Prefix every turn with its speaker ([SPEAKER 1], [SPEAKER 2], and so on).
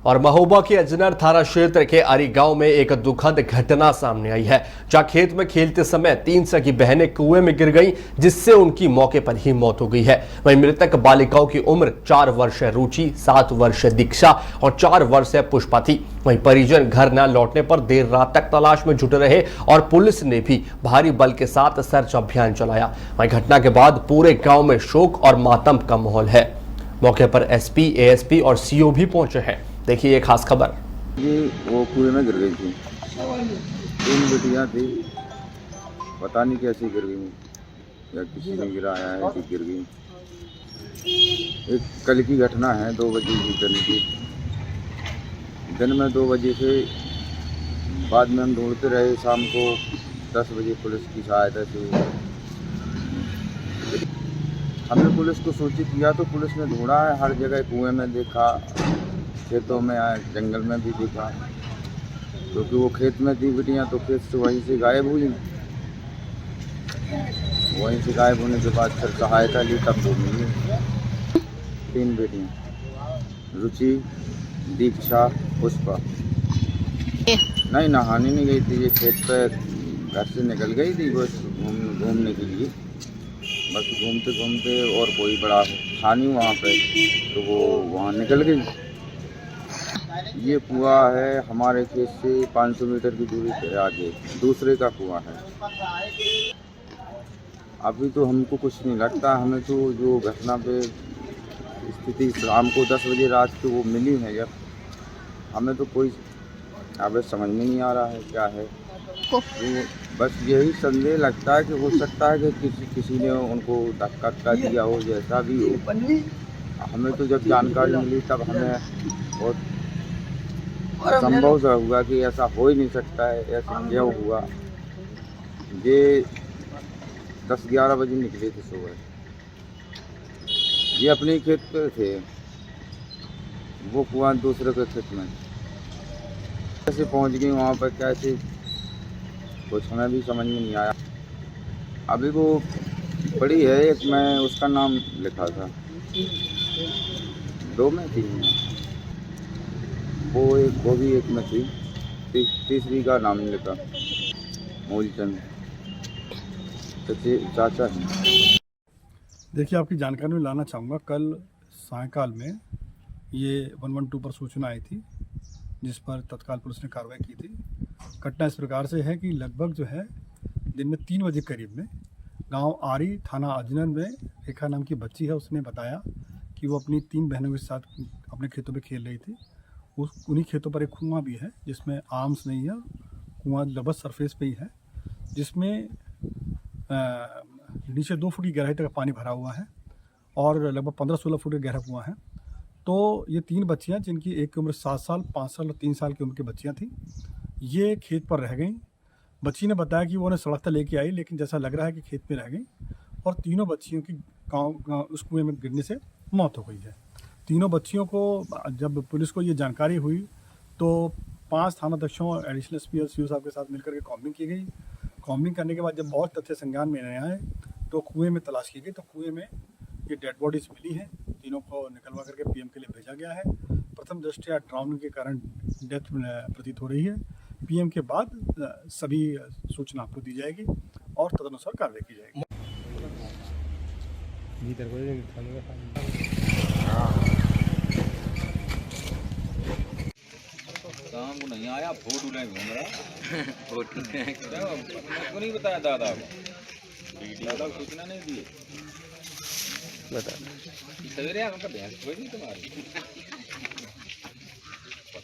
[SPEAKER 1] और महोबा के अजनर थाना क्षेत्र के अरी गांव में एक दुखद घटना सामने आई है, जहां खेत में खेलते समय 3 सगी बहनें कुएं में गिर गईं, जिससे उनकी मौके पर ही मौत हो गई है। वहीं मृतक बालिकाओं की उम्र 4 वर्षीय रुचि, 7 वर्षीय दीक्षा और 4 वर्षीय पुष्पा थी। वहीं परिजन घर न लौटने पर देर रात तक तलाश में जुटे रहे और पुलिस ने भी भारी बल के साथ सर्च अभियान चलाया। वहीं घटना के बाद पूरे गाँव में शोक और मातम का माहौल है। मौके पर एसपी, एएसपी और सीओ भी पहुंचे हैं। देखिए एक खास खबर।
[SPEAKER 2] ये वो कुएं में गिर गई थी, 3 बेटियां थी, पता नहीं कैसे गिर गई या किसी ने गिराया है कि गिर गई। एक कल की घटना है, 2 बजे की दिन में 2 बजे से बाद में हम ढूंढते रहे। शाम को 10 बजे पुलिस की सहायता से हमने पुलिस को सूचित किया, तो पुलिस ने ढूंढा है, हर जगह कुएं में देखा, खेतों में आए, जंगल में भी देखा, क्योंकि वो खेत में थी बेटियां, तो खेत से वहीं से गायब हुई। वहीं से गायब होने के बाद फिर सहायता ली, तब वो मिली। 3 बेटियां, रुचि, दीक्षा, पुष्पा। नहीं, नहाने नहीं गई थी, ये खेत पे घर से निकल गई थी बस घूमने के लिए। बस घूमते घूमते, और कोई बड़ा था नहीं वहाँ पे, तो वो वहाँ निकल गई। ये कुआं है हमारे खेत से 500 मीटर की दूरी पे आगे, दूसरे का कुआं है। अभी तो हमको कुछ नहीं लगता, हमें तो जो घटना पे स्थिति शाम को 10 बजे रात को वो मिली है, जब हमें तो कोई अब समझ में नहीं आ रहा है क्या है। तो बस यही संदेह लगता है कि हो सकता है कि किसी ने उनको धक्का दिया हो, जैसा भी हो। हमें तो जब जानकारी मिली तब हमें बहुत संभव सा हुआ कि ऐसा हो ही नहीं सकता है, ऐसा क्यों हुआ। ये 10-11 बजे निकले थे सुबह, ये अपने खेत पे थे, वो कुआं दूसरे के खेत में। कैसे पहुंच गई वहाँ पर, कैसे, कुछ हमें भी समझ में नहीं आया। अभी वो बड़ी है एक, मैं उसका नाम लिखा था, 2 में थी वो भी एक में थी, तीसरी का नाम लिखा मूलचंद, चाचा है।
[SPEAKER 3] देखिए, आपकी जानकारी में लाना चाहूँगा, कल सायंकाल में ये 112 पर सूचना आई थी, जिस पर तत्काल पुलिस ने कार्रवाई की थी। घटना इस प्रकार से है कि लगभग जो है दिन में 3 बजे करीब में गांव आरी, थाना अजनर में रेखा नाम की बच्ची है, उसने बताया कि वो अपनी 3 बहनों के साथ अपने खेतों में खेल रही थी। उन्हीं खेतों पर एक कुआं भी है, जिसमें आर्म्स नहीं है, कुआं लगभग सरफेस पे ही है, जिसमें नीचे 2 फुट की गहराई तक पानी भरा हुआ है और लगभग 15-16 फुट का गहरा कुआं है। तो ये 3 बच्चियाँ, जिनकी एक की उम्र 7 साल, 5 साल और 3 साल की उम्र की बच्चियाँ थीं, ये खेत पर रह गईं। बच्ची ने बताया कि वो उन्हें सड़क तक लेके आई, लेकिन जैसा लग रहा है कि खेत में रह गई और तीनों बच्चियों की उस कुएं में गिरने से मौत हो गई है। तीनों बच्चियों को जब पुलिस को ये जानकारी हुई तो 5 थानाध्यक्षों और एडिशनल एसपी और सीओ साहब के साथ मिलकर के कॉम्बिंग की गई। कॉम्बिंग करने के बाद जब बहुत तथ्य संज्ञान में आए तो कुएं में तलाश की गई, तो कुएं में ये डेड बॉडीज मिली हैं। तीनों को निकलवा करके पीएम के लिए भेजा गया है। प्रथम दृष्टया ड्राउनिंग के कारण डेथ प्रतीत हो रही है। पीएम के बाद सभी सूचना आपको दी जाएगी और तदनुसार कार्रवाई की जाएगी।
[SPEAKER 4] काम को नहीं आया, फोटो नहीं घूम रहा। फोटो को नहीं बताया दादा को सूचना नहीं दी। बता सवेरे आकर भैंस थोड़ी तुम्हारी